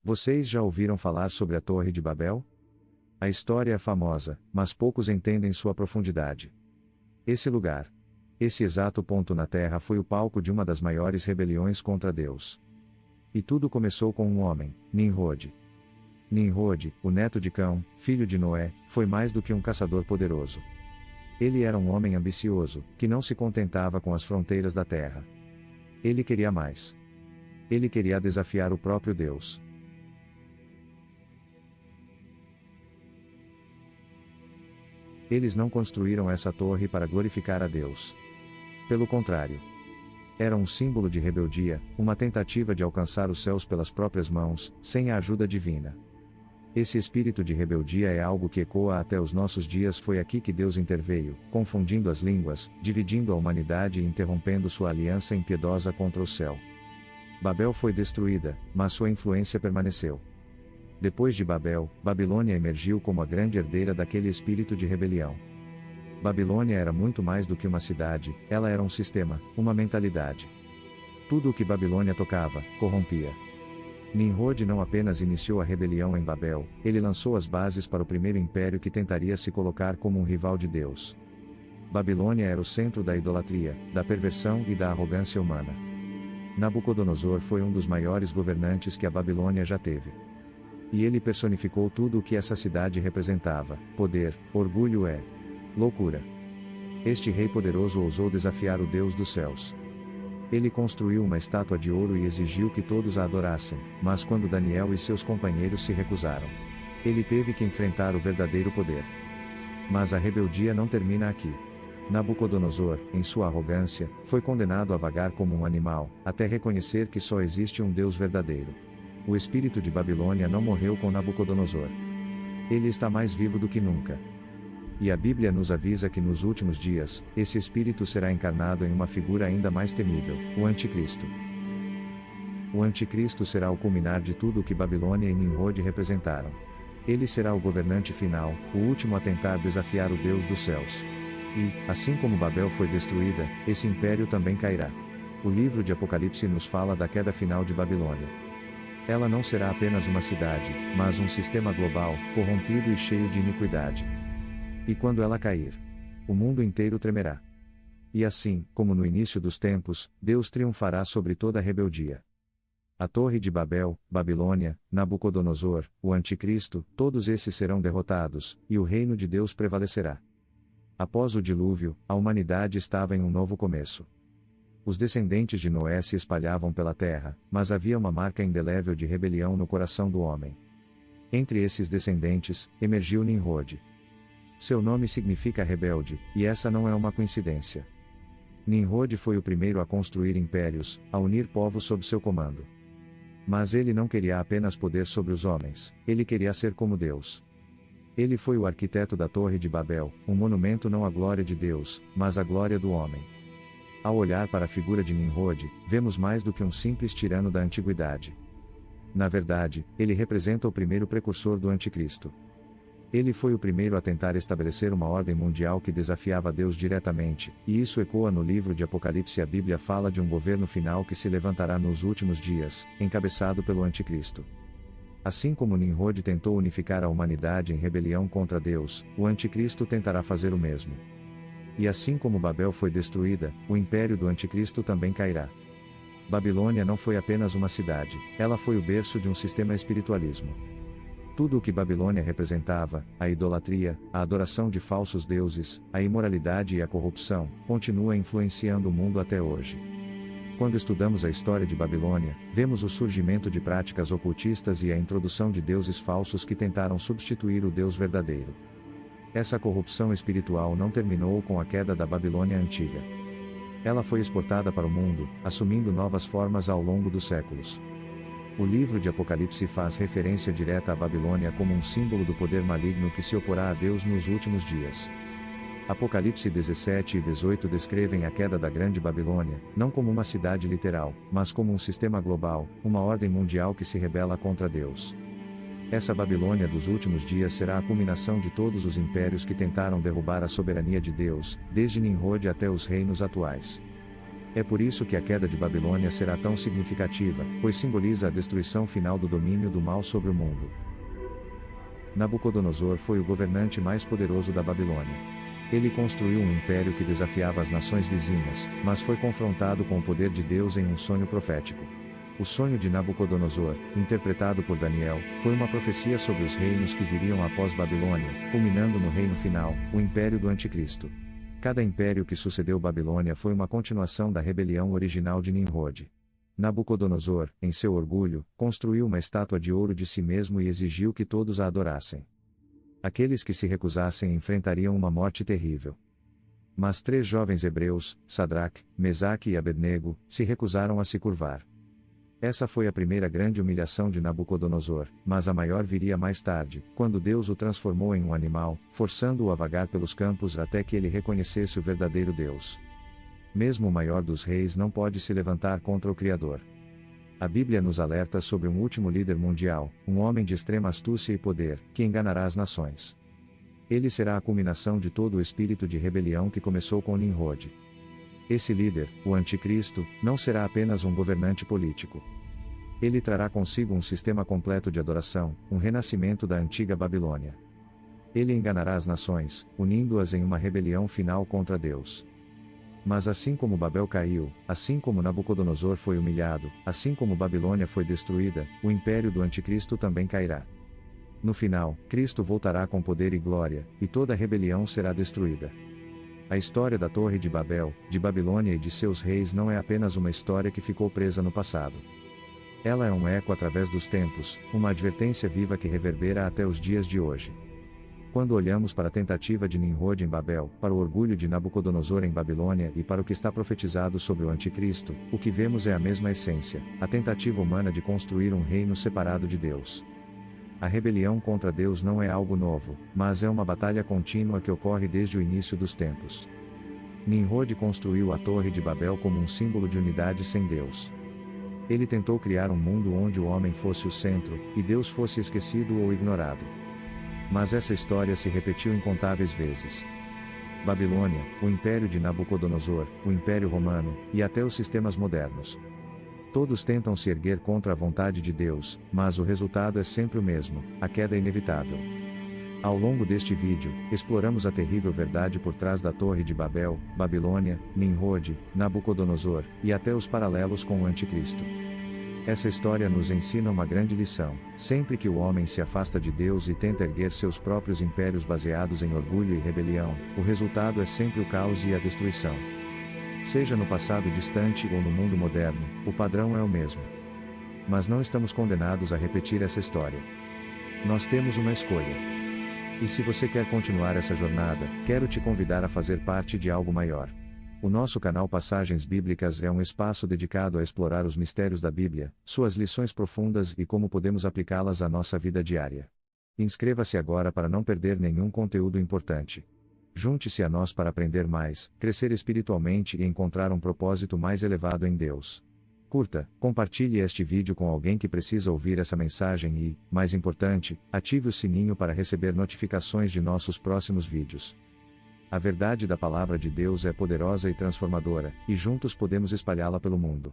Vocês já ouviram falar sobre a Torre de Babel? A história é famosa, mas poucos entendem sua profundidade. Esse lugar, esse exato ponto na Terra foi o palco de uma das maiores rebeliões contra Deus. E tudo começou com um homem, Nimrod. Nimrod, o neto de Cão, filho de Noé, foi mais do que um caçador poderoso. Ele era um homem ambicioso, que não se contentava com as fronteiras da terra. Ele queria mais. Ele queria desafiar o próprio Deus. Eles não construíram essa torre para glorificar a Deus. Pelo contrário. Era um símbolo de rebeldia, uma tentativa de alcançar os céus pelas próprias mãos, sem a ajuda divina. Esse espírito de rebeldia é algo que ecoa até os nossos dias. Foi aqui que Deus interveio, confundindo as línguas, dividindo a humanidade e interrompendo sua aliança impiedosa contra o céu. Babel foi destruída, mas sua influência permaneceu. Depois de Babel, Babilônia emergiu como a grande herdeira daquele espírito de rebelião. Babilônia era muito mais do que uma cidade, ela era um sistema, uma mentalidade. Tudo o que Babilônia tocava, corrompia. Nimrod não apenas iniciou a rebelião em Babel, ele lançou as bases para o primeiro império que tentaria se colocar como um rival de Deus. Babilônia era o centro da idolatria, da perversão e da arrogância humana. Nabucodonosor foi um dos maiores governantes que a Babilônia já teve. E ele personificou tudo o que essa cidade representava: poder, orgulho loucura. Este rei poderoso ousou desafiar o Deus dos céus. Ele construiu uma estátua de ouro e exigiu que todos a adorassem, mas quando Daniel e seus companheiros se recusaram, ele teve que enfrentar o verdadeiro poder. Mas a rebeldia não termina aqui. Nabucodonosor, em sua arrogância, foi condenado a vagar como um animal, até reconhecer que só existe um Deus verdadeiro. O espírito de Babilônia não morreu com Nabucodonosor. Ele está mais vivo do que nunca. E a Bíblia nos avisa que nos últimos dias, esse espírito será encarnado em uma figura ainda mais temível, o Anticristo. O Anticristo será o culminar de tudo o que Babilônia e Nimrod representaram. Ele será o governante final, o último a tentar desafiar o Deus dos céus. E, assim como Babel foi destruída, esse império também cairá. O livro de Apocalipse nos fala da queda final de Babilônia. Ela não será apenas uma cidade, mas um sistema global, corrompido e cheio de iniquidade. E quando ela cair, o mundo inteiro tremerá. E assim, como no início dos tempos, Deus triunfará sobre toda a rebeldia. A Torre de Babel, Babilônia, Nabucodonosor, o Anticristo, todos esses serão derrotados, e o reino de Deus prevalecerá. Após o dilúvio, a humanidade estava em um novo começo. Os descendentes de Noé se espalhavam pela terra, mas havia uma marca indelével de rebelião no coração do homem. Entre esses descendentes, emergiu Nimrod. Seu nome significa rebelde, e essa não é uma coincidência. Nimrod foi o primeiro a construir impérios, a unir povos sob seu comando. Mas ele não queria apenas poder sobre os homens, ele queria ser como Deus. Ele foi o arquiteto da Torre de Babel, um monumento não à glória de Deus, mas à glória do homem. Ao olhar para a figura de Nimrod, vemos mais do que um simples tirano da antiguidade. Na verdade, ele representa o primeiro precursor do Anticristo. Ele foi o primeiro a tentar estabelecer uma ordem mundial que desafiava Deus diretamente, e isso ecoa no livro de Apocalipse. A Bíblia fala de um governo final que se levantará nos últimos dias, encabeçado pelo Anticristo. Assim como Nimrod tentou unificar a humanidade em rebelião contra Deus, o Anticristo tentará fazer o mesmo. E assim como Babel foi destruída, o império do Anticristo também cairá. Babilônia não foi apenas uma cidade, ela foi o berço de um sistema espiritualismo. Tudo o que Babilônia representava, a idolatria, a adoração de falsos deuses, a imoralidade e a corrupção, continua influenciando o mundo até hoje. Quando estudamos a história de Babilônia, vemos o surgimento de práticas ocultistas e a introdução de deuses falsos que tentaram substituir o Deus verdadeiro. Essa corrupção espiritual não terminou com a queda da Babilônia antiga. Ela foi exportada para o mundo, assumindo novas formas ao longo dos séculos. O livro de Apocalipse faz referência direta à Babilônia como um símbolo do poder maligno que se oporá a Deus nos últimos dias. Apocalipse 17 e 18 descrevem a queda da Grande Babilônia, não como uma cidade literal, mas como um sistema global, uma ordem mundial que se rebela contra Deus. Essa Babilônia dos últimos dias será a culminação de todos os impérios que tentaram derrubar a soberania de Deus, desde Nimrod até os reinos atuais. É por isso que a queda de Babilônia será tão significativa, pois simboliza a destruição final do domínio do mal sobre o mundo. Nabucodonosor foi o governante mais poderoso da Babilônia. Ele construiu um império que desafiava as nações vizinhas, mas foi confrontado com o poder de Deus em um sonho profético. O sonho de Nabucodonosor, interpretado por Daniel, foi uma profecia sobre os reinos que viriam após Babilônia, culminando no reino final, o Império do Anticristo. Cada império que sucedeu Babilônia foi uma continuação da rebelião original de Nimrod. Nabucodonosor, em seu orgulho, construiu uma estátua de ouro de si mesmo e exigiu que todos a adorassem. Aqueles que se recusassem enfrentariam uma morte terrível. Mas 3 jovens hebreus, Sadraque, Mesaque e Abednego, se recusaram a se curvar. Essa foi a primeira grande humilhação de Nabucodonosor, mas a maior viria mais tarde, quando Deus o transformou em um animal, forçando-o a vagar pelos campos até que ele reconhecesse o verdadeiro Deus. Mesmo o maior dos reis não pode se levantar contra o Criador. A Bíblia nos alerta sobre um último líder mundial, um homem de extrema astúcia e poder, que enganará as nações. Ele será a culminação de todo o espírito de rebelião que começou com Nimrod. Esse líder, o Anticristo, não será apenas um governante político. Ele trará consigo um sistema completo de adoração, um renascimento da antiga Babilônia. Ele enganará as nações, unindo-as em uma rebelião final contra Deus. Mas assim como Babel caiu, assim como Nabucodonosor foi humilhado, assim como Babilônia foi destruída, o império do Anticristo também cairá. No final, Cristo voltará com poder e glória, e toda a rebelião será destruída. A história da Torre de Babel, de Babilônia e de seus reis não é apenas uma história que ficou presa no passado. Ela é um eco através dos tempos, uma advertência viva que reverbera até os dias de hoje. Quando olhamos para a tentativa de Nimrod em Babel, para o orgulho de Nabucodonosor em Babilônia e para o que está profetizado sobre o Anticristo, o que vemos é a mesma essência, a tentativa humana de construir um reino separado de Deus. A rebelião contra Deus não é algo novo, mas é uma batalha contínua que ocorre desde o início dos tempos. Nimrod construiu a Torre de Babel como um símbolo de unidade sem Deus. Ele tentou criar um mundo onde o homem fosse o centro, e Deus fosse esquecido ou ignorado. Mas essa história se repetiu incontáveis vezes. Babilônia, o império de Nabucodonosor, o Império Romano, e até os sistemas modernos. Todos tentam se erguer contra a vontade de Deus, mas o resultado é sempre o mesmo, a queda inevitável. Ao longo deste vídeo, exploramos a terrível verdade por trás da Torre de Babel, Babilônia, Nimrod, Nabucodonosor, e até os paralelos com o Anticristo. Essa história nos ensina uma grande lição: sempre que o homem se afasta de Deus e tenta erguer seus próprios impérios baseados em orgulho e rebelião, o resultado é sempre o caos e a destruição. Seja no passado distante ou no mundo moderno, o padrão é o mesmo. Mas não estamos condenados a repetir essa história. Nós temos uma escolha. E se você quer continuar essa jornada, quero te convidar a fazer parte de algo maior. O nosso canal Passagens Bíblicas é um espaço dedicado a explorar os mistérios da Bíblia, suas lições profundas e como podemos aplicá-las à nossa vida diária. Inscreva-se agora para não perder nenhum conteúdo importante. Junte-se a nós para aprender mais, crescer espiritualmente e encontrar um propósito mais elevado em Deus. Curta, compartilhe este vídeo com alguém que precisa ouvir essa mensagem e, mais importante, ative o sininho para receber notificações de nossos próximos vídeos. A verdade da Palavra de Deus é poderosa e transformadora, e juntos podemos espalhá-la pelo mundo.